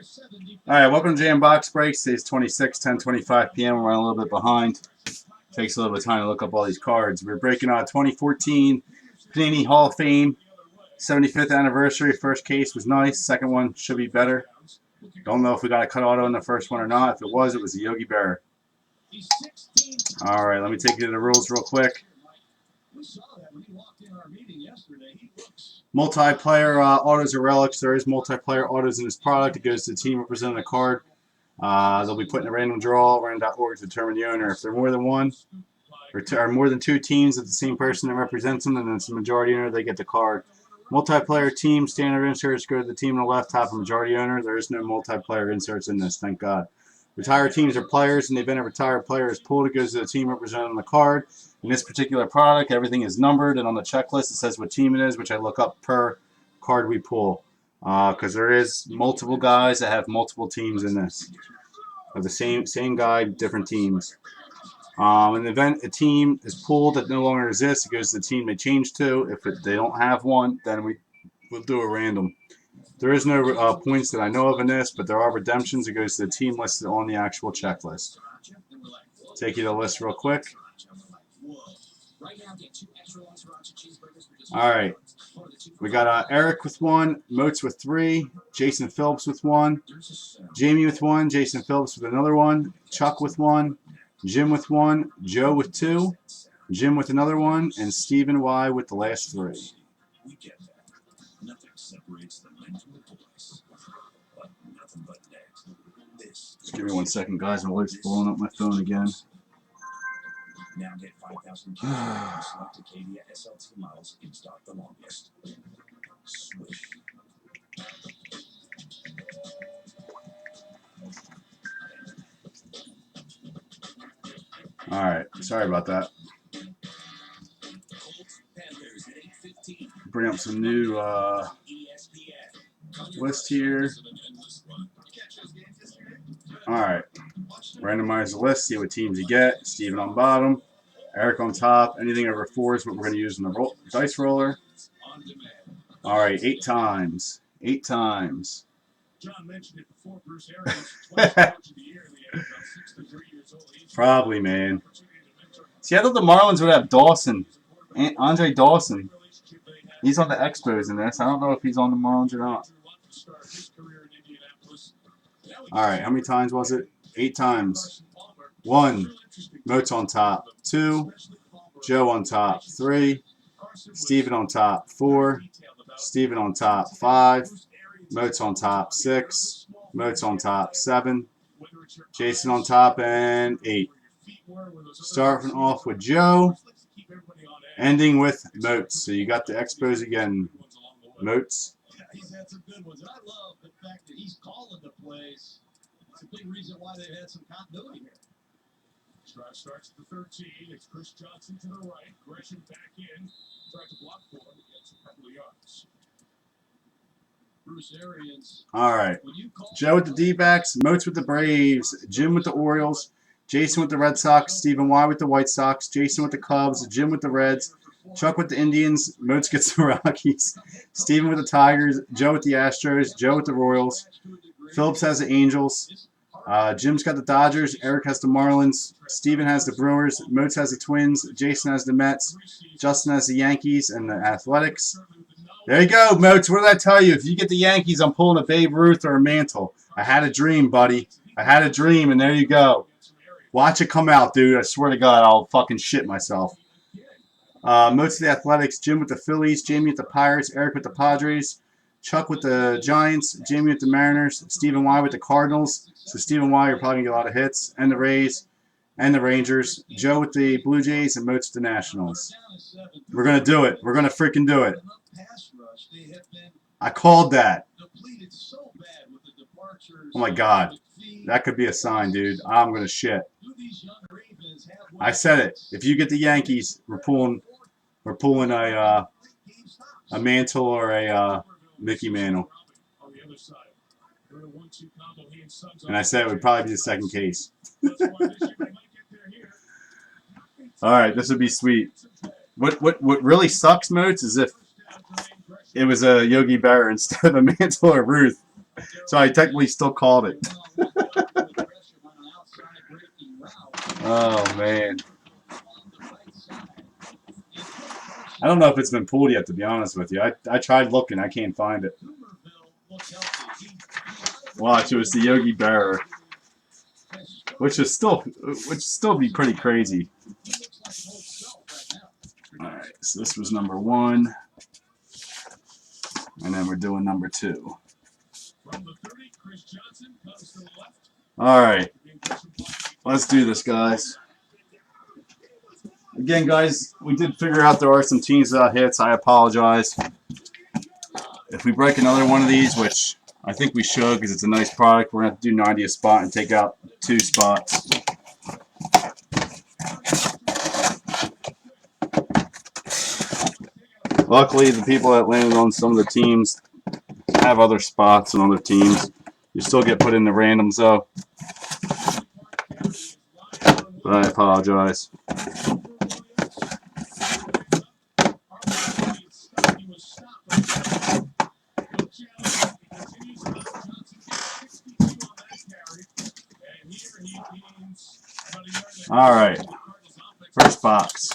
All right, welcome to Jam Box Breaks. Today's 26/10/25 p.m. We're running a little bit behind. Takes a little bit of time to look up all these cards. We're breaking out 2014 Panini Hall of Fame 75th anniversary. First case was nice. Second one should be better. Don't know if we got a cut auto in the first one or not. If it was a Yogi Berra. All right, let me take you to the rules real quick. Multiplayer autos or relics. There is multiplayer autos in this product. It goes to the team representing the card. They'll be put in a random draw, random.org, to determine the owner. If they're more than one, or more than two teams of the same person that represents them, and then it's the majority owner, they get the card. Multiplayer team, standard inserts go to the team on the left, top of majority owner. There is no multiplayer inserts in this, thank God. Retired teams are players, and the event a retired player is pulled, it goes to the team representing the card. In this particular product, everything is numbered, and on the checklist it says what team it is, which I look up per card we pull. Because there is multiple guys that have multiple teams in this. Of the same guy, different teams. In the event a team is pulled that no longer exists, it goes to the team they change to. If they don't have one, then we'll do a random. There is no points that I know of in this, but there are redemptions. It goes to the team listed on the actual checklist. Take you to the list real quick. All right. We got Eric with 1, Moats with 3, Jason Phillips with 1, Jamie with 1, Jason Phillips with another 1, Chuck with 1, Jim with 1, Joe with 2, Jim with another 1, and Stephen Y with the last 3. Just give me 1 second, guys. My wife's blowing up my phone again. Now get 5,000 select Acadia SLT models in stock the longest. Swish. All right, sorry about that. Bring up some new list here. All right, randomize the list, see what teams you get. Steven on bottom, Eric on top. Anything over 4 is what we're going to use in the dice roller. All right, 8 times. 8 times. John mentioned it before. Bruce Arians, probably, man. See, I thought the Marlins would have Dawson, Andre Dawson. He's on the Expos in this. I don't know if he's on the Marlins or not. All right, how many times was it? 8 times. 1, Moats on top. 2, Joe on top. 3, Steven on top. 4, Steven on top. 5, Moats on top. 6, Moats on top. 7, Jason on top, and 8. Starting off with Joe, ending with Moats. So you got the Expos again, Moats. He's had some good ones. And I love the fact that he's calling the plays. It's a big reason why they've had some continuity here. Drive starts at the 13. It's Chris Johnson to the right. Gresham back in. Tries to block for him. Gets a couple of yards. Bruce Arians. All right. Joe with the D-backs. Moats with the Braves. Jim with the Orioles. Jason with the Red Sox. Stephen Y with the White Sox. Jason with the Cubs. Jim with the Reds. Chuck with the Indians. Moats gets the Rockies. Steven with the Tigers. Joe with the Astros. Joe with the Royals. Phillips has the Angels. Jim's got the Dodgers. Eric has the Marlins. Steven has the Brewers. Moats has the Twins. Jason has the Mets. Justin has the Yankees and the Athletics. There you go, Moats. What did I tell you? If you get the Yankees, I'm pulling a Babe Ruth or a Mantle. I had a dream, buddy. I had a dream, and there you go. Watch it come out, dude. I swear to God, I'll fucking shit myself. Moats of the Athletics, Jim with the Phillies, Jamie with the Pirates, Eric with the Padres, Chuck with the Giants, Jamie with the Mariners, Stephen Y with the Cardinals. So Stephen Y, you're probably going to get a lot of hits, and the Rays, and the Rangers. Joe with the Blue Jays, and Moats with the Nationals. We're going to do it. We're going to freaking do it. I called that. Oh my God. That could be a sign, dude. I'm going to shit. I said it. If you get the Yankees, we're pulling a Mantle or a Mickey Mantle. And I said it would probably be the second case. All right, this would be sweet. What really sucks, Moats, is if it was a Yogi Berra instead of a Mantle or Ruth. So I technically still called it. Oh, man. I don't know if it's been pulled yet, to be honest with you. I tried looking. I can't find it. Watch, it was the Yogi Berra, which would still be pretty crazy. All right, so this was number 1, and then we're doing number 2. All right, let's do this, guys. Again, guys, we did figure out there are some teams that hits. I apologize. If we break another one of these, which I think we should because it's a nice product, we're going to have to do 90 a spot and take out 2 spots. Luckily, the people that landed on some of the teams have other spots on other teams. You still get put in the randoms, though. But I apologize. All right. First box.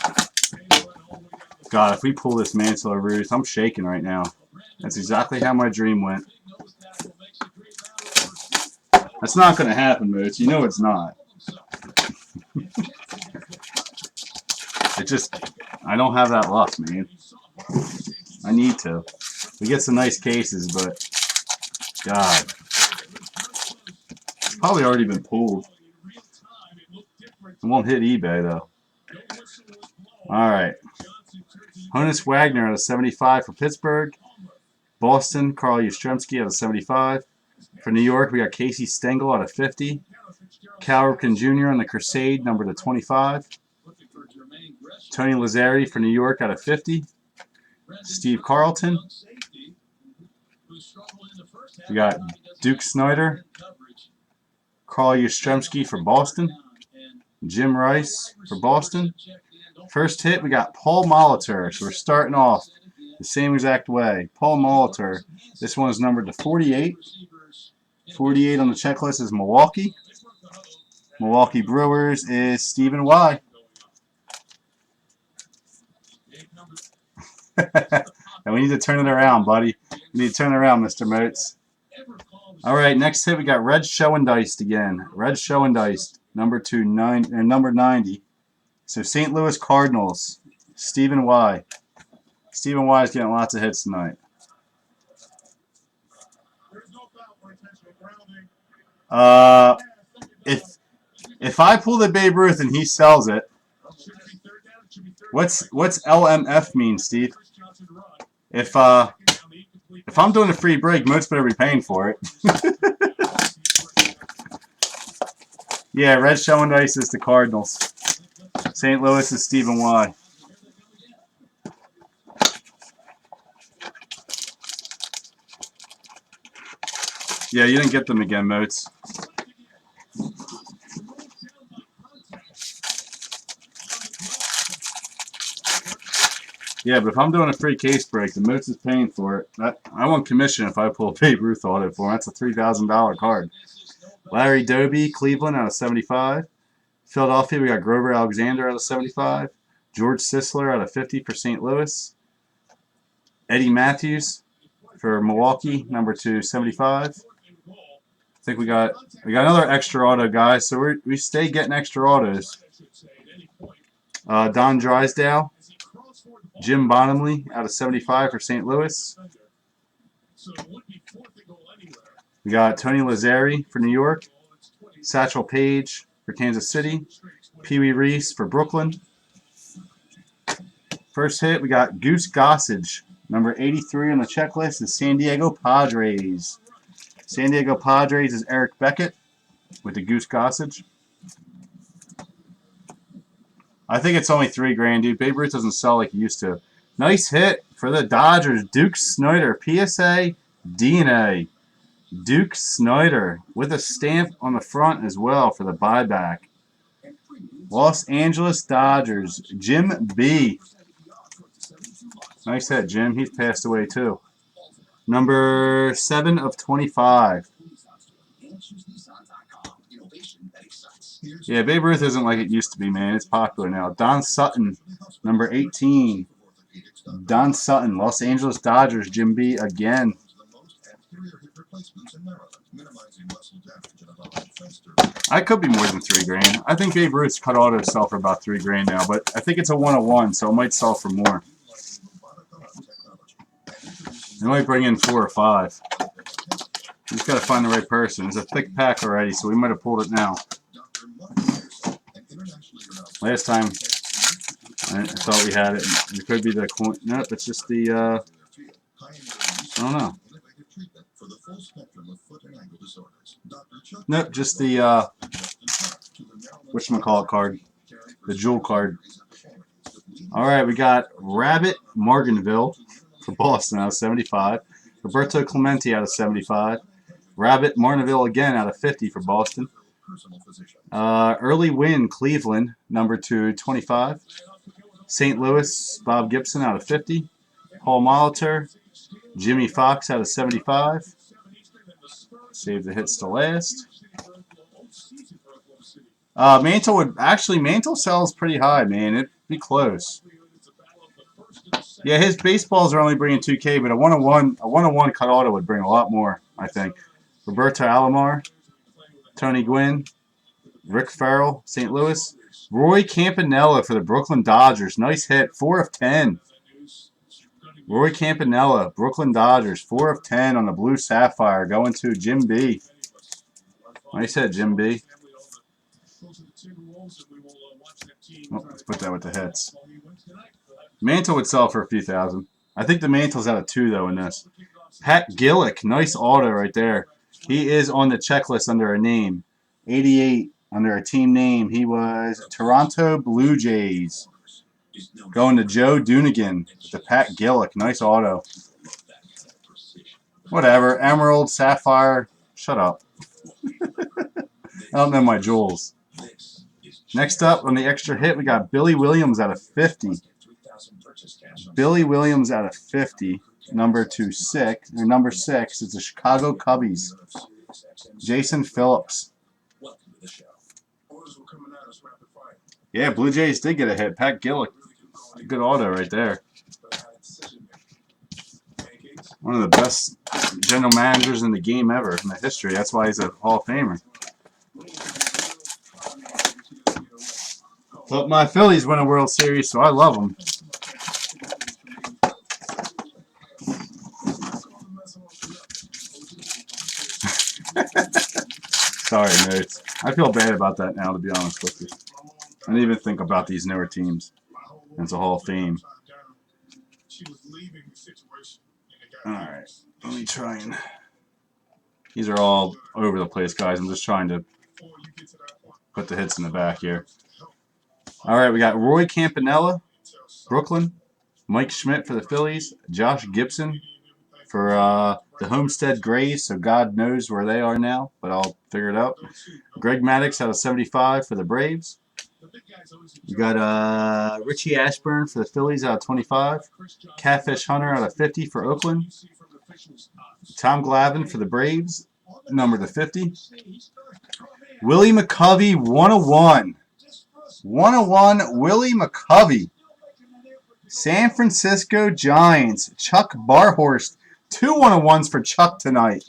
God, if we pull this Mantle or Ruth, I'm shaking right now. That's exactly how my dream went. That's not going to happen, Moots. You know it's not. I don't have that luck, man. I need to. We get some nice cases, but God. It's probably already been pulled. It won't hit eBay, though. All right. Honus Wagner out of 75 for Pittsburgh. Boston, Carl Yastrzemski out of 75. For New York, we got Casey Stengel out of 50. Cal Ripken Jr. on the Crusade, number to 25. Tony Lazzari for New York out of 50. Steve Carlton. We got Duke Snyder. Carl Yastrzemski for Boston. Jim Rice for Boston. First hit, we got Paul Molitor. So we're starting off the same exact way. Paul Molitor. This one is numbered to 48. 48 on the checklist is Milwaukee. Milwaukee Brewers is Stephen Y. And we need to turn it around, buddy. We need to turn it around, Mr. Moats. All right, next hit we got Red Schoendice again. Red Schoendice, number 90. So St. Louis Cardinals, Stephen Y. Stephen Y is getting lots of hits tonight. If I pull the Babe Ruth and he sells it, what's LMF mean, Steve? If I'm doing a free break, Moats better be paying for it. Yeah, Red Schoendice is the Cardinals. St. Louis is Stephen Y. Yeah, you didn't get them again, Moats. Yeah, but if I'm doing a free case break, the Moats is paying for it. I want commission if I pull a Babe Ruth audit for him. That's a $3,000 card. Larry Doby, Cleveland, out of 75. Philadelphia, we got Grover Alexander out of 75. George Sisler out of 50 for St. Louis. Eddie Matthews for Milwaukee, number 275. I think we got another extra auto, guys. So we stay getting extra autos. Don Drysdale, Jim Bottomley out of 75 for St. Louis. We got Tony Lazzari for New York. Satchel Paige for Kansas City. Pee Wee Reese for Brooklyn. First hit, we got Goose Gossage. Number 83 on the checklist is San Diego Padres. San Diego Padres is Eric Beckett with the Goose Gossage. I think it's only $3,000, dude. Babe Ruth doesn't sell like he used to. Nice hit for the Dodgers. Duke Snyder, PSA DNA. Duke Snyder with a stamp on the front as well for the buyback. Los Angeles Dodgers, Jim B. Nice hit, Jim. He's passed away too. Number 7 of 25. Yeah, Babe Ruth isn't like it used to be, man. It's popular now. Don Sutton, number 18. Don Sutton, Los Angeles Dodgers, Jim B again. I could be more than $3,000. I think Babe Ruth's cut auto sell for about $3,000 now, but I think it's a 101, so it might sell for more. They might bring in 4 or 5. You just got to find the right person. It's a thick pack already, so we might have pulled it now. Last time, I thought we had it. It could be the coin. Nope, it's just the, I don't know. Nope, just the, whatchamacallit card. The jewel card. Alright, we got Rabbit Morganville for Boston out of 75. Roberto Clemente out of 75. Rabbit Martinville again out of 50 for Boston. Early Win Cleveland, number 225. St. Louis, Bob Gibson out of 50. Paul Molitor, Jimmy Fox out of 75. Save the hits to last. Mantle would actually Mantle sells pretty high, man. It'd be close. Yeah, his baseballs are only bringing 2K, but a 101 cut auto would bring a lot more, I think. Roberto Alomar, Tony Gwynn, Rick Farrell, St. Louis, Roy Campanella for the Brooklyn Dodgers. Nice hit, 4 of 10. Roy Campanella, Brooklyn Dodgers, 4 of 10 on the Blue Sapphire, going to Jim B. Nice hit, Jim B. Oh, let's put that with the hits. Mantle would sell for a few thousand. I think the Mantle's out of 2, though, in this. Pat Gillick, nice auto right there. He is on the checklist under a name. 88 under a team name. He was Toronto Blue Jays. Going to Joe Dunigan with the Pat Gillick. Nice auto. Whatever. Emerald, Sapphire. Shut up. I don't know my jewels. Next up on the extra hit, we got Billy Williams out of 50. Billy Williams out of 50. Number 6. It's the Chicago Cubbies. Jason Phillips. Yeah, Blue Jays did get a hit. Pat Gillick. Good auto right there. One of the best general managers in the game ever in the history. That's why he's a Hall of Famer. But my Phillies win a World Series, so I love them. Sorry, Notes. I feel bad about that now, to be honest with you. I didn't even think about these newer teams. It's a Hall of Fame. Alright, let me try and... These are all over the place, guys. I'm just trying to put the hits in the back here. Alright, we got Roy Campanella, Brooklyn. Mike Schmidt for the Phillies. Josh Gibson for the Homestead Grays, so God knows where they are now, but I'll figure it out. Greg Maddux out of 75 for the Braves. You got Richie Ashburn for the Phillies out of 25. Catfish Hunter out of 50 for Oakland. Tom Glavine for the Braves, number to 50. Willie McCovey, 101. 101, Willie McCovey. San Francisco Giants, Chuck Barhorst. 2 101s for Chuck tonight.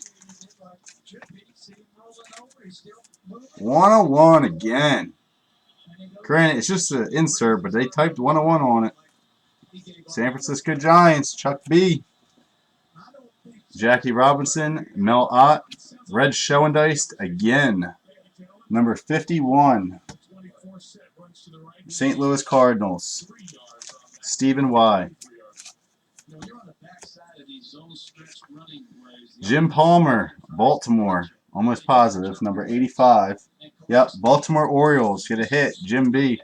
101 again. Granted, it's just an insert, but they typed 101 on it. San Francisco Giants, Chuck B. Jackie Robinson, Mel Ott. Red Schoendeist again. Number 51. St. Louis Cardinals. Stephen Y. Jim Palmer, Baltimore. Almost positive. Number 85. Yep, Baltimore Orioles. Get a hit. Jim B.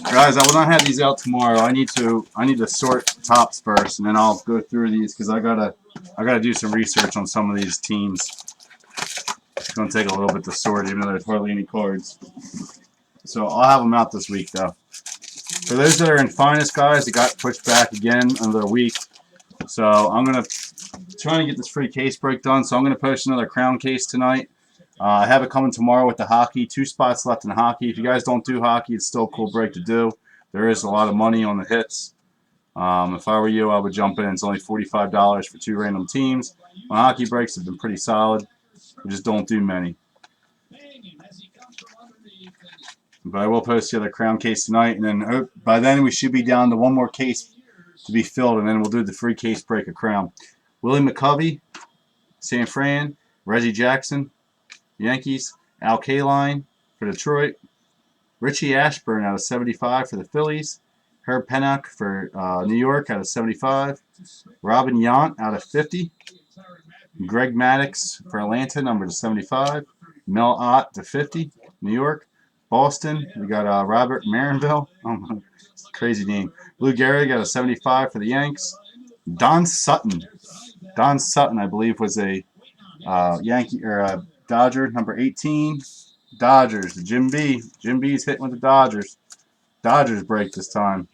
Guys, I will not have these out tomorrow. I need to sort tops first, and then I'll go through these because I gotta do some research on some of these teams. It's gonna take a little bit to sort, even though there's hardly any cards. So I'll have them out this week, though. For those that are in finest, guys, it got pushed back again another week. So I'm going to try to get this free case break done. So I'm going to post another crown case tonight. I have it coming tomorrow with the hockey. 2 spots left in hockey. If you guys don't do hockey, it's still a cool break to do. There is a lot of money on the hits. If I were you, I would jump in. It's only $45 for 2 random teams. My hockey breaks have been pretty solid. We just don't do many. But I will post the other crown case tonight, and then by then we should be down to 1 more case to be filled, and then we'll do the free case break of crown. Willie McCovey, San Fran. Reggie Jackson, Yankees. Al Kaline for Detroit. Richie Ashburn out of 75 for the Phillies. Herb Pennock for New York out of 75. Robin Yount out of 50. Greg Maddux for Atlanta, number to 75. Mel Ott to 50, New York. Boston, we got Robert Marinville. Oh, crazy name. Lou Gehrig got a 75 for the Yanks. Don Sutton. Don Sutton, I believe, was a Yankee or a Dodger, number 18. Dodgers. Jim B. Jim B's hitting with the Dodgers. Dodgers break this time.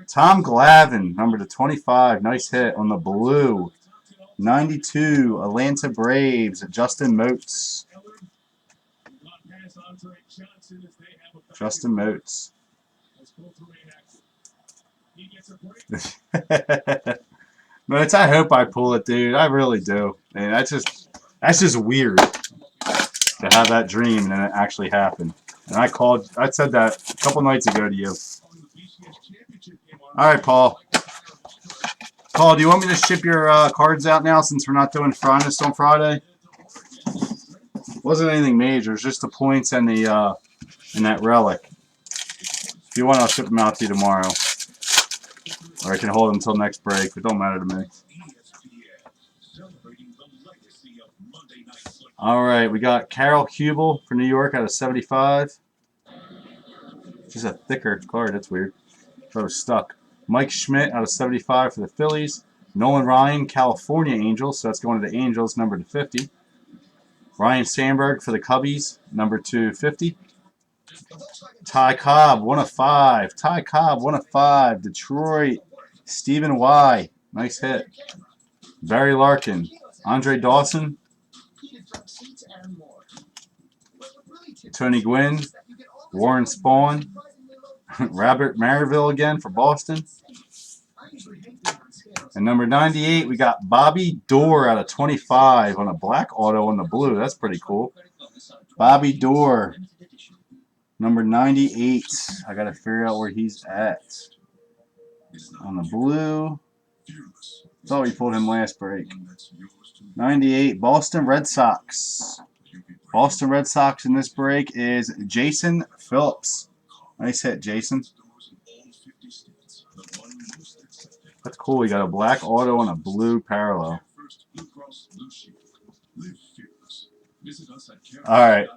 Tom Glavine, number to 25. Nice hit on the blue. 92, Atlanta Braves. Justin Moats. Justin Moats. But I hope I pull it, dude. I really do. And that's just weird to have that dream and then it actually happened. And I said that a couple nights ago to you. All right, Paul. Paul, do you want me to ship your cards out now since we're not doing finest on Friday? Wasn't anything major. It's just the points and the and that relic. If you want, I'll ship them out to you tomorrow. Or I can hold them until next break. It don't matter to me. All right, we got Carol Hubel for New York out of 75. Just a thicker card. That's weird. I thought it was stuck. Mike Schmidt out of 75 for the Phillies. Nolan Ryan, California Angels. So that's going to the Angels, number to 50. Ryan Sandberg for the Cubbies, number 250. Ty Cobb, 1 of 5. Ty Cobb, 1 of 5. Detroit. Stephen Y. Nice hit. Barry Larkin. Andre Dawson. Tony Gwynn. Warren Spahn. Robert Marinville again for Boston. And number 98, we got Bobby Doerr out of 25 on a black auto on the blue. That's pretty cool. Bobby Doerr, number 98. I got to figure out where he's at. On the blue. Thought we pulled him last break. 98, Boston Red Sox. Boston Red Sox in this break is Jason Phillips. Nice hit, Jason. That's cool. We got a black auto and a blue parallel. All right.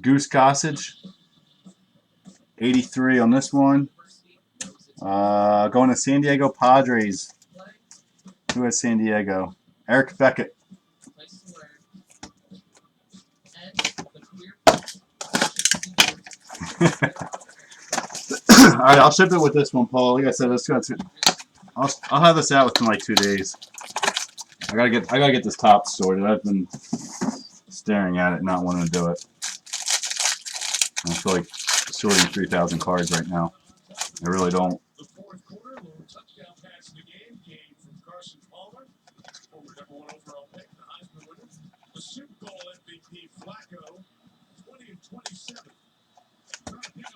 Goose Gossage. 83 on this one. Going to San Diego Padres. Who has San Diego? Eric Beckett. All right, I'll ship it with this one, Paul. Like I said, I'll have this out within like 2 days. I gotta get this top sorted. I've been staring at it, not wanting to do it. I feel like sorting 3,000 cards right now. I really don't.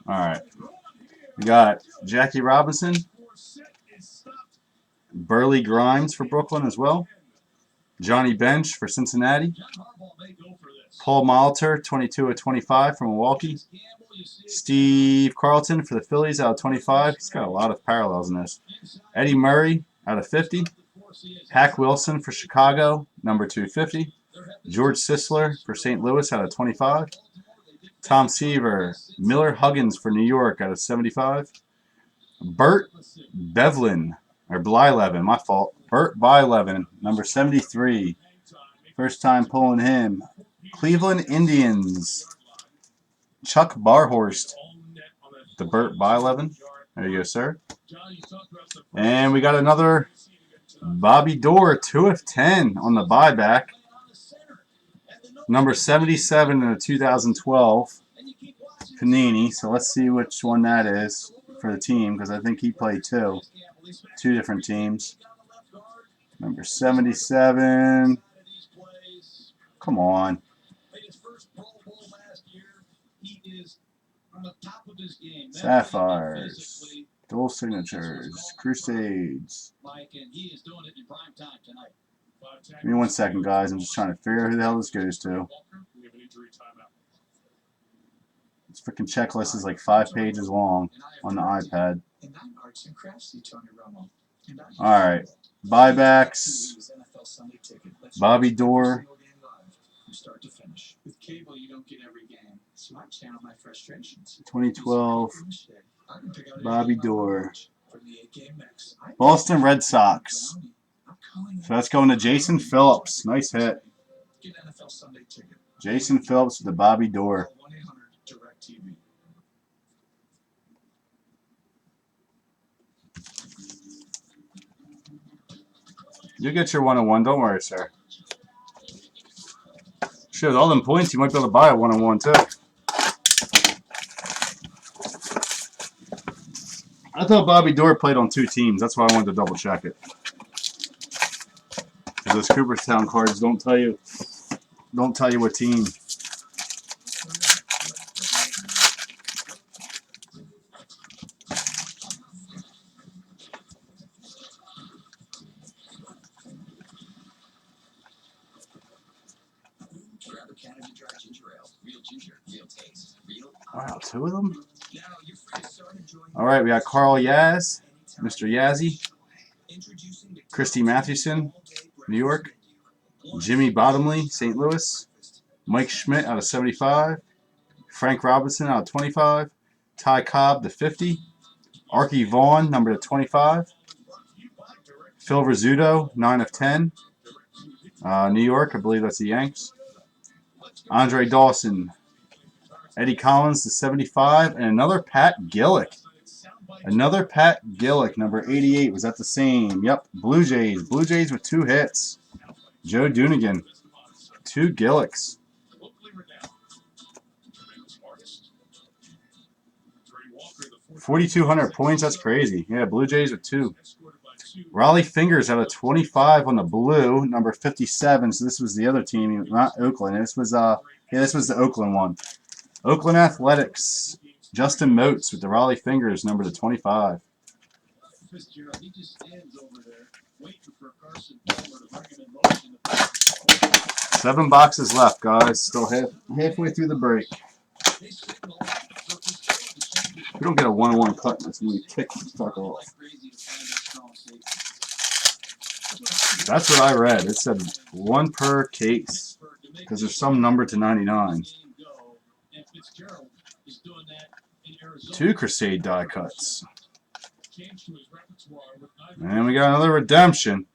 All right. We got Jackie Robinson, Burley Grimes for Brooklyn as well, Johnny Bench for Cincinnati, Paul Molitor, 22 of 25 from Milwaukee, Steve Carlton for the Phillies out of 25. He's got a lot of parallels in this. Eddie Murray out of 50, Hack Wilson for Chicago, number 250, George Sisler for St. Louis out of 25, Tom Seaver, Miller Huggins for New York out of 75. Bert Blyleven, my fault. Bert Blyleven, number 73. First time pulling him. Cleveland Indians. Chuck Barhorst. The Burt by 11. There you go, sir. And we got another Bobby Dorr, 2 of 10 on the buyback. Number 77 in the 2012 Panini. So let's see which one that is for the team, because I think he played two different teams. Number 77. Come on. Sapphires. Dual signatures. Crusades. Give me 1 second, guys. I'm just trying to figure out who the hell this goes to. This freaking checklist is like 5 pages long on the iPad. Alright. Buybacks. Bobby Dorr. Start to finish. With cable, you don't get every game. So I channel my frustrations. 2012. Bobby Dorr. Boston Red Sox. So that's going to Jason Phillips. Nice hit. Jason Phillips with the Bobby Dorr. You get your 101. Don't worry, sir. Sure, with all them points, you might be able to buy a 101 too. I thought Bobby Dorr played on 2 teams. That's why I wanted to double check it. Those Cooperstown cards don't tell you what team. Wow, 2 of them? Alright, we got Carl Yaz, Mr. Yazzie, Christy Mathewson, New York, Jimmy Bottomley, St. Louis, Mike Schmidt out of 75, Frank Robinson out of 25, Ty Cobb to 50, Archie Vaughn, number to 25, Phil Rizzuto, 9 of 10, New York, I believe that's the Yanks, Andre Dawson, Eddie Collins to 75, and another Pat Gillick. Another Pat Gillick, number 88. Was that the same? Yep, Blue Jays. Blue Jays with 2 hits. Joe Dunigan. 2 Gillicks. 4,200 points. That's crazy. Yeah, Blue Jays with 2. Raleigh Fingers out of 25 on the blue, number 57. So this was the other team, not Oakland. This was this was the Oakland one. Oakland Athletics. Justin Moats with the Raleigh Fingers, number to 25. 7 boxes left, guys. Still halfway through the break. If we don't get a 1-1 cut, that's going to kick the fuck off. That's what I read. It said 1 per case because there's some number to 99. 2 Crusade die cuts. And we got another redemption.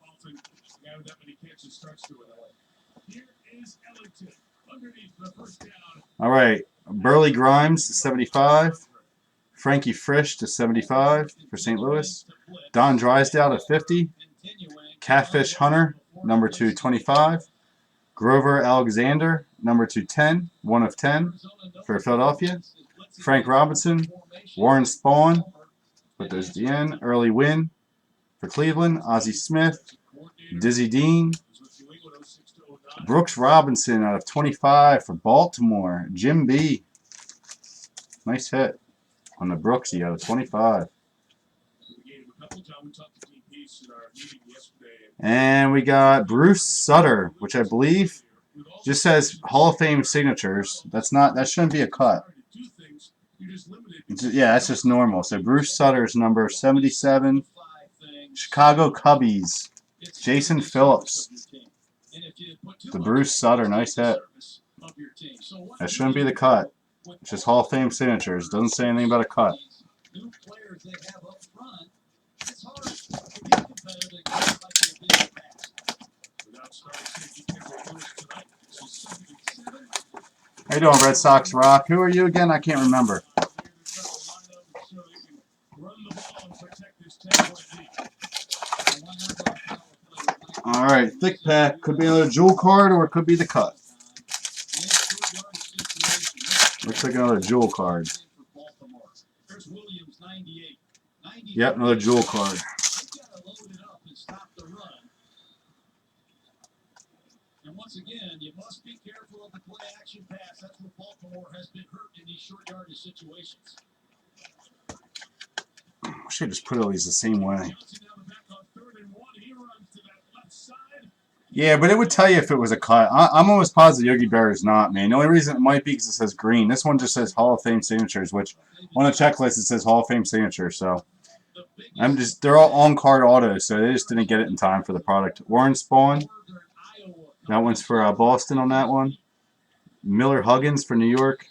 All right, Burley Grimes to 75. Frankie Frisch to 75 for St. Louis. Don Drysdale to 50. Catfish Hunter, number 225. Grover Alexander, number 210, 1 of 10 for Philadelphia. Frank Robinson, Warren Spahn, put those at the end. Early Win for Cleveland. Ozzie Smith, Dizzy Dean. Brooks Robinson out of 25 for Baltimore. Jim B. Nice hit on the Brooksy out of 25. And we got Bruce Sutter, which I believe just says Hall of Fame signatures. That shouldn't be a cut. Yeah, that's just normal. So Bruce Sutter's number 77. Chicago Cubbies. Jason Phillips. The Bruce Sutter, nice hit. That shouldn't be the cut. It's just Hall of Fame signatures. Doesn't say anything about a cut. How you doing, Red Sox Rock? Who are you again? I can't remember. All right, thick pack. Could be another jewel card or it could be the cut. Looks like another jewel card. Yep, another jewel card. And once again, you must be careful of the play action pass. That's where Baltimore has been hurt in these short yardage situations. I wish I just put all these the same way. Yeah, but it would tell you if it was a cut. I'm almost positive Yogi Berra is not, man. The only reason it might be because it says green. This one just says Hall of Fame signatures, which on the checklist it says Hall of Fame signature. So they're all on card autos, so they just didn't get it in time for the product. Warren Spawn, that one's for Boston on that one. Miller Huggins for New York.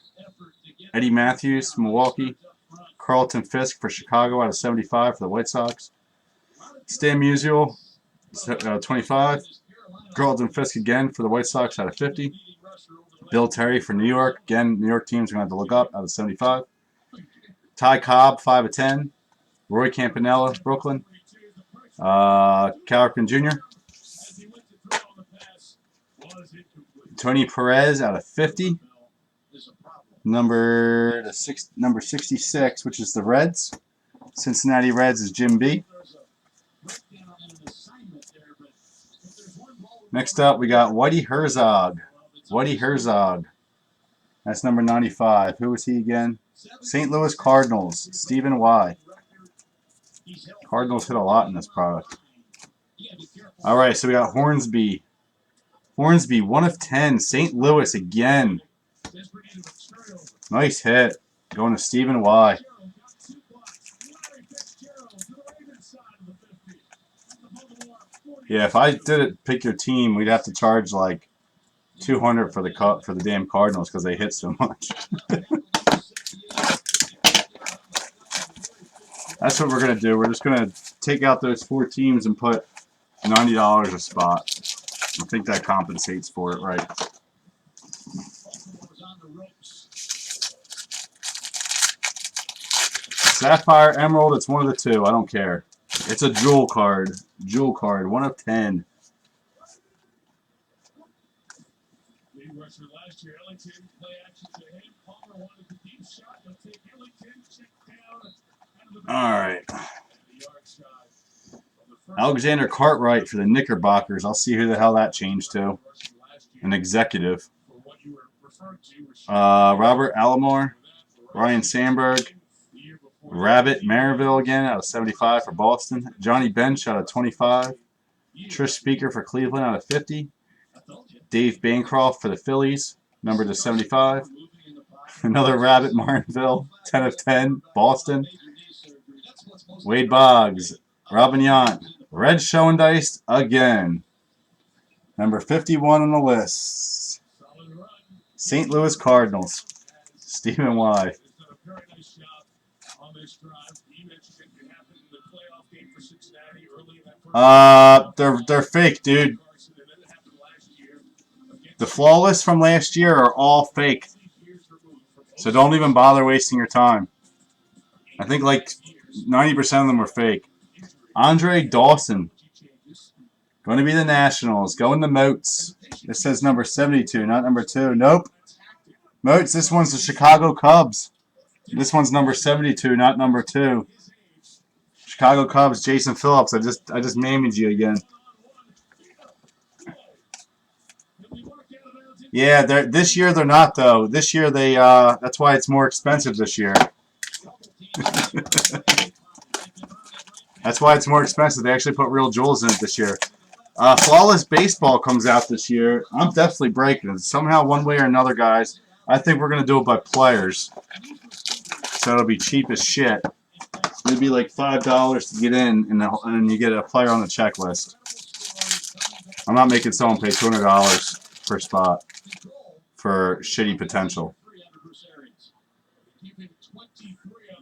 Eddie Matthews, Milwaukee. Carlton Fisk for Chicago out of 75 for the White Sox. Stan Musial, 25. Carlton Fisk again for the White Sox out of 50. Bill Terry for New York. Again, New York teams are going to have to look up out of 75. Ty Cobb, 5 of 10. Roy Campanella, Brooklyn. Cal Ripken Jr. Tony Perez out of 50. Number 66, which is the Reds. Cincinnati Reds is Jim B. Next up, we got Whitey Herzog. Whitey Herzog. That's number 95. Who was he again? St. Louis Cardinals. Stephen Y. Cardinals hit a lot in this product. All right, so we got Hornsby. Hornsby, 1 of 10. St. Louis again. Nice hit. Going to Stephen Y. Yeah, if I did it, pick your team, we'd have to charge like $200 for the damn Cardinals because they hit so much. That's what we're gonna do. We're just gonna take out those 4 teams and put $90 a spot. I think that compensates for it, right? Sapphire, Emerald, it's one of the two. I don't care. It's a jewel card. Jewel card, 1 of 10. All right. Alexander Cartwright for the Knickerbockers. I'll see who the hell that changed to. An executive. Robert Alomar. Ryan Sandberg. Rabbit Maryville again out of 75 for Boston. Johnny Bench out of 25. Trish Speaker for Cleveland out of 50. Dave Bancroft for the Phillies, numbered to 75. Another Rabbit Martinville, 10 of 10. Boston. Wade Boggs. Robin Yount. Red Schoendice again. Number 51 on the list. St. Louis Cardinals. Stephen Y. They're fake, dude. The flawless from last year are all fake. So don't even bother wasting your time. I think like 90% of them are fake. Andre Dawson. Going to be the Nationals. Going to Moats. This says number 72, not number 2. Nope. Moats, this one's the Chicago Cubs. This one's number 72, not number 2. Chicago Cubs, Jason Phillips. I just mammed you again. Yeah, this year they're not though. This year they that's why it's more expensive this year. That's why it's more expensive. They actually put real jewels in it this year. Flawless Baseball comes out this year. I'm definitely breaking it. Somehow, one way or another, guys. I think we're going to do it by players. So it'll be cheap as shit. It'll be like $5 to get in, and you get a player on the checklist. I'm not making someone pay $200 per spot for shitty potential.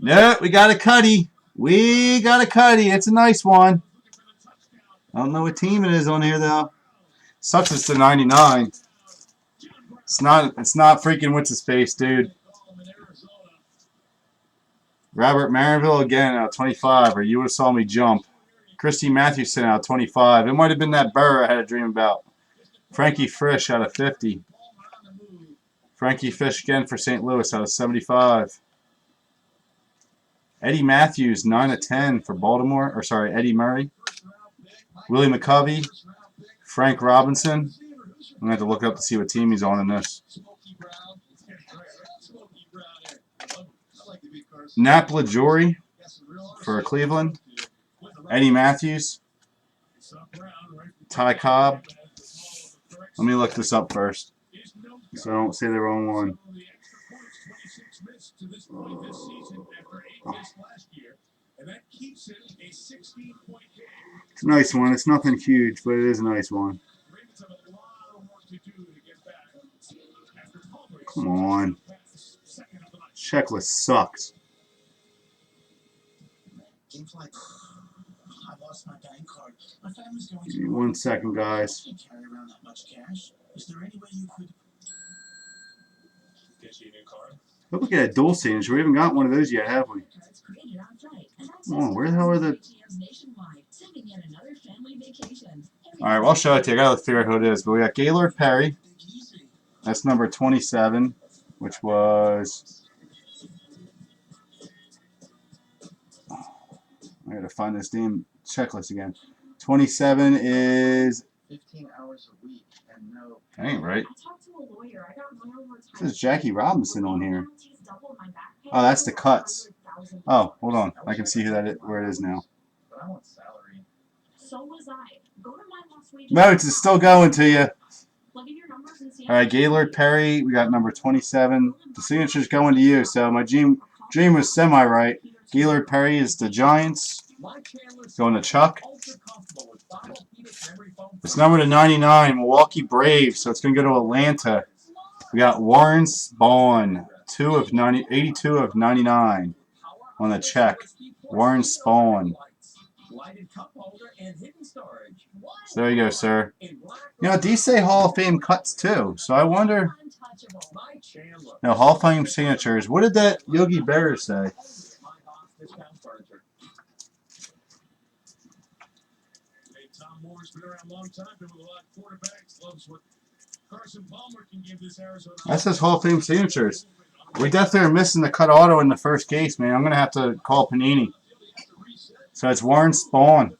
No, we got a cutty. We got a cutty. It's a nice one. I don't know what team it is on here though. Sucks it's to 99. It's not freaking what's his face, dude. Robert Marinville again out of 25, or you would have saw me jump. Christy Mathewson out of 25. It might have been that Burr I had a dream about. Frankie Frisch out of 50. Frankie Fish again for St. Louis out of 75. Eddie Matthews, 9 of 10 for Baltimore. Or sorry, Eddie Murray. Willie McCovey. Frank Robinson. I'm going to have to look up to see what team he's on in this. Nap LaJory for Cleveland. Eddie Matthews. Ty Cobb. Let me look this up first, so I don't say the wrong one. It's a nice one. It's nothing huge, but it is a nice one. Come on. Checklist sucks. Give me 1 second, guys. Hope we get a dual signature. We haven't got one of those yet, have we? Come on, where the hell are the... Alright, well, I'll show it to you. I gotta figure out who it is. But we got Gaylord Perry. That's number 27, which was... I gotta find this damn checklist again. 27 is 15 hours a week and no. That ain't right. This is Jackie Robinson on here. Oh, that's the cuts. Oh, hold on. I can see who that is, where it is now. But I want salary. So was I. Go to my last wages. Moats is still going to you. Alright, Gaylord Perry, we got number 27. The signature's going to you, so my dream was semi-right. Gaylord Perry is the Giants. Going to Chuck. It's number to 99, Milwaukee Braves, so it's going to go to Atlanta. We got Warren Spahn, 82 of 99 on the check. Warren Spahn. So there you go, sir. You know, these say Hall of Fame cuts too, so I wonder. No, Hall of Fame signatures. What did that Yogi Berra say? That says Hall of Fame signatures. We definitely are missing the cut auto in the first case, man. I'm going to have to call Panini. So it's Warren Spahn.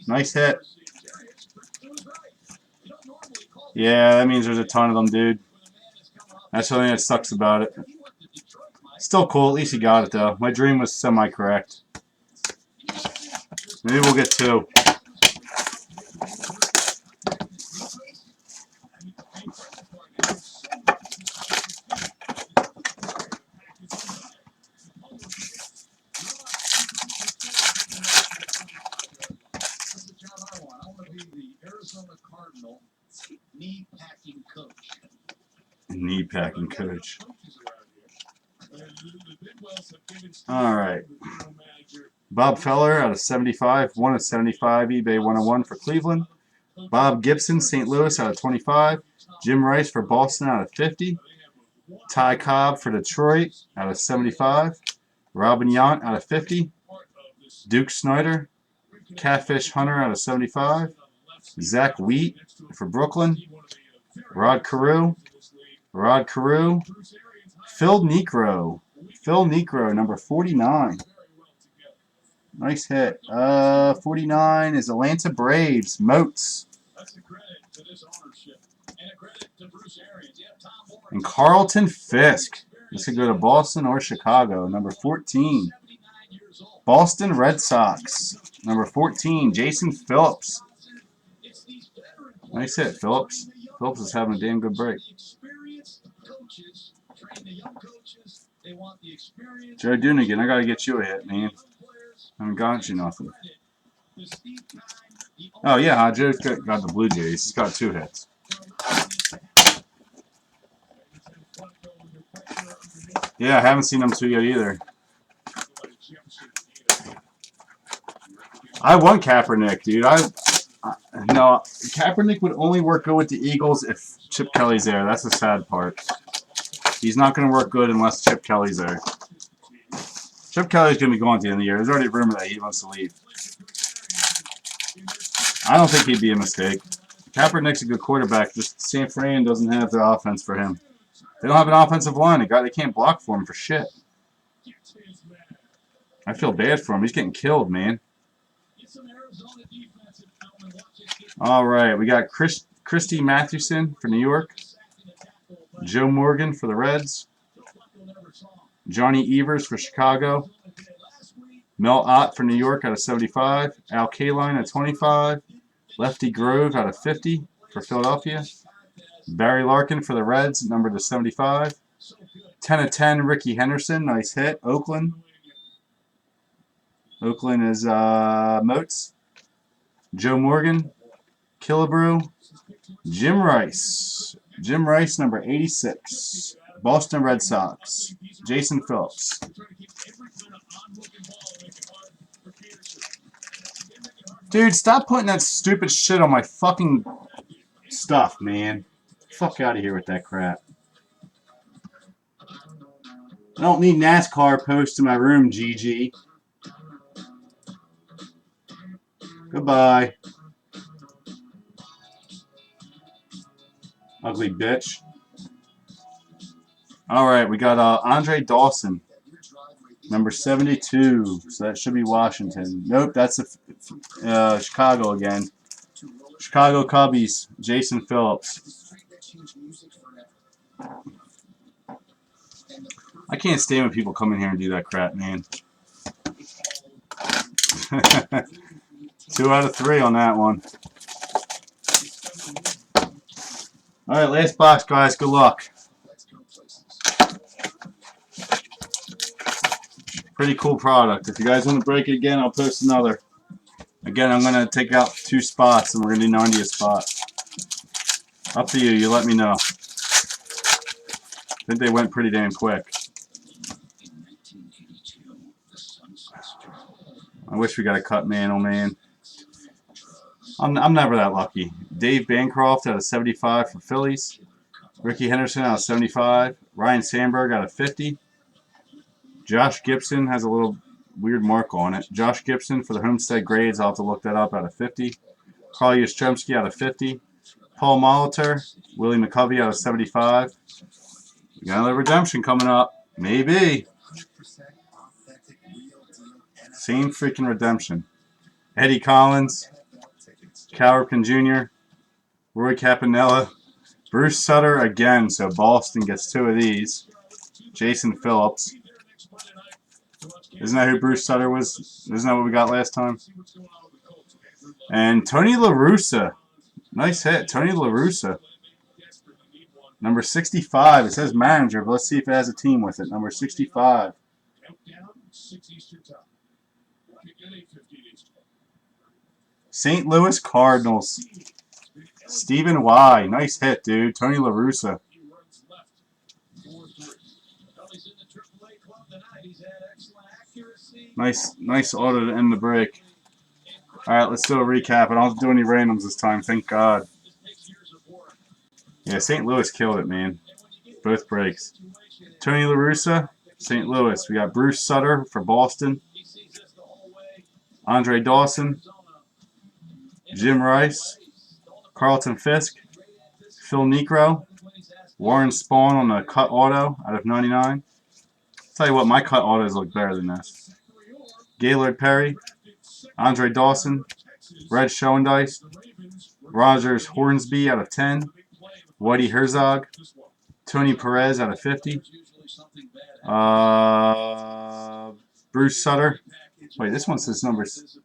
Nice hit. Yeah, that means there's a ton of them, dude. That's the thing that sucks about it. Still cool. At least he got it, though. My dream was semi-correct. Maybe we'll get 2. Knee packing coach. All right. Bob Feller out of 75, 1 of 75, eBay 101 for Cleveland. Bob Gibson, St. Louis out of 25. Jim Rice for Boston out of 50. Ty Cobb for Detroit out of 75. Robin Yount out of 50. Duke Snyder. Catfish Hunter out of 75. Zach Wheat for Brooklyn. Rod Carew. Phil Necro, number 49. Nice hit. 49 is Atlanta Braves. Moats. And Carlton Fisk. This could go to Boston or Chicago. Number 14. Boston Red Sox. Number 14, Jason Phillips. Nice hit, Phillips. Phillips is having a damn good break. Joe Dunigan, I got to get you a hit, man. I haven't got you nothing. Oh, yeah, Joe got the Blue Jays. He's got 2 hits. Yeah, I haven't seen them 2 yet either. I want Kaepernick, dude. No, Kaepernick would only work good with the Eagles if Chip Kelly's there. That's the sad part. He's not going to work good unless Chip Kelly's there. Chip Kelly's going to be gone at the end of the year. There's already a rumor that he wants to leave. I don't think he'd be a mistake. Kaepernick's a good quarterback. Just San Fran doesn't have the offense for him. They don't have an offensive line. They can't block for him for shit. I feel bad for him. He's getting killed, man. All right, we got Christy Mathewson for New York. Joe Morgan for the Reds. Johnny Evers for Chicago. Mel Ott for New York out of 75. Al Kaline at 25. Lefty Grove out of 50 for Philadelphia. Barry Larkin for the Reds, number to 75. 10 of 10, Ricky Henderson. Nice hit. Oakland. Oakland is Moats. Joe Morgan. Killebrew. Jim Rice. Jim Rice, number 86. Boston Red Sox. Jason Phillips. Dude, stop putting that stupid shit on my fucking stuff, man. Fuck out of here with that crap. I don't need NASCAR posts in my room, GG. Goodbye. Ugly bitch. Alright, we got Andre Dawson. Number 72. So that should be Washington. Nope, that's Chicago again. Chicago Cubbies. Jason Phillips. I can't stand when people come in here and do that crap, man. 2 out of 3 on that one. Alright, last box, guys. Good luck. Pretty cool product. If you guys want to break it again, I'll post another. Again, I'm going to take out 2 spots, and we're going to do 90 a spot. Up to you. You let me know. I think they went pretty damn quick. I wish we got a cut man, oh man. I'm never that lucky. Dave Bancroft out of 75 for Phillies. Ricky Henderson out of 75. Ryan Sandberg out of 50. Josh Gibson has a little weird mark on it. Josh Gibson for the Homestead grades. I'll have to look that up out of 50. Carl Yastrzemski out of 50. Paul Molitor. Willie McCovey out of 75. We got another redemption coming up. Maybe. Same freaking redemption. Eddie Collins. Cal Ripken Jr. Roy Capanella. Bruce Sutter again. So Boston gets 2 of these. Jason Phillips. Isn't that who Bruce Sutter was? Isn't that what we got last time? And Tony La Russa. Nice hit. Tony La Russa. Number 65. It says manager, but let's see if it has a team with it. Number 65. St. Louis Cardinals. Stephen Y. Nice hit, dude. Tony La Russa. Nice auto to end the break. Alright, let's do a recap. I don't have to do any randoms this time, thank God. Yeah, St. Louis killed it, man. Both breaks. Tony La Russa, St. Louis. We got Bruce Sutter for Boston. Andre Dawson. Jim Rice. Carlton Fisk. Phil Necro. Warren Spahn on the cut auto out of 99. Tell you what, my cut autos look better than this. Gaylord Perry. Andre Dawson. Red Schoendice. Rogers Hornsby out of 10. Whitey Herzog. Tony Perez out of 50. Bruce Sutter. Wait, this one says numbers.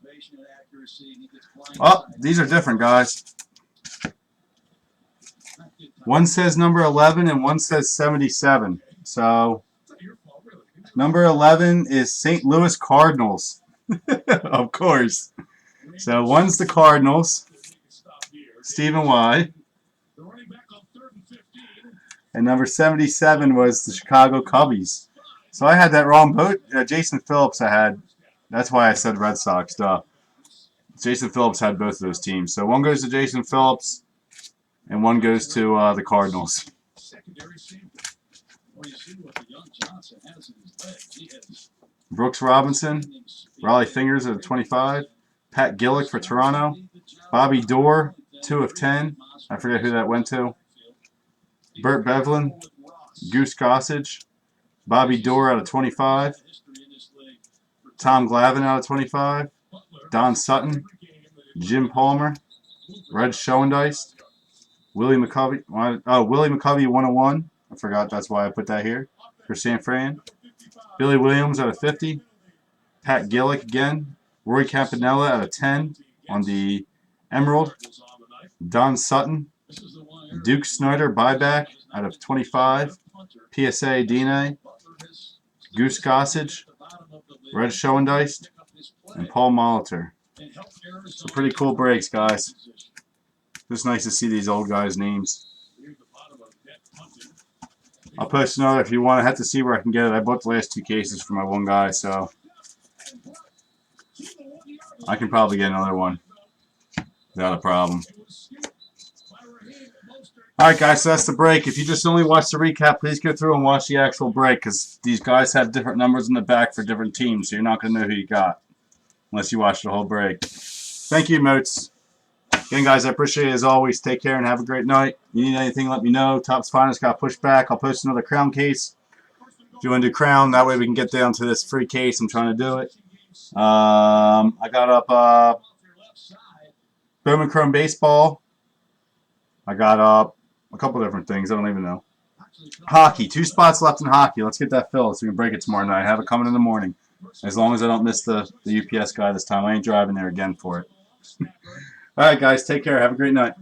Oh, these are different, guys. One says number 11 and one says 77. So, number 11 is St. Louis Cardinals. Of course. So, one's the Cardinals. Stephen Y. And number 77 was the Chicago Cubbies. So, I had that wrong. Jason Phillips I had. That's why I said Red Sox. Duh. Jason Phillips had both of those teams. So, one goes to Jason Phillips. And one goes to the Cardinals. Brooks Robinson, Raleigh Fingers at a 25. Pat Gillick for Toronto. Bobby Dorr, 2 of 10. I forget who that went to. Burt Bevlin, Goose Gossage, Bobby Dorr out of 25. Tom Glavine out of 25. Don Sutton, Jim Palmer, Red Schoendice, Willie McCovey. Willie McCovey 101. I forgot, that's why I put that here for San Fran. Billy Williams out of 50. Pat Gillick again. Roy Campanella out of 10 on the Emerald. Don Sutton. Duke Snyder buyback out of 25. PSA DNA. Goose Gossage. Red Schoendice. And Paul Molitor. So pretty cool breaks, guys. Just nice to see these old guys' names. I'll post another if you want. I have to see where I can get it. I bought the last 2 cases for my one guy, so I can probably get another one without a problem. Alright guys, so that's the break. If you just only watch the recap, please go through and watch the actual break, because these guys have different numbers in the back for different teams, so you're not going to know who you got unless you watch the whole break. Thank you, Moats. Again, guys, I appreciate it as always. Take care and have a great night. You need anything, let me know. Topps Finest got pushed back. I'll post another crown case. If you want to do crown, that way we can get down to this free case. I'm trying to do it. I got up Bowman Chrome Baseball. I got up a couple different things. I don't even know. Hockey. 2 spots left in hockey. Let's get that filled so we can break it tomorrow night. Have it coming in the morning. As long as I don't miss the UPS guy this time. I ain't driving there again for it. All right, guys. Take care. Have a great night.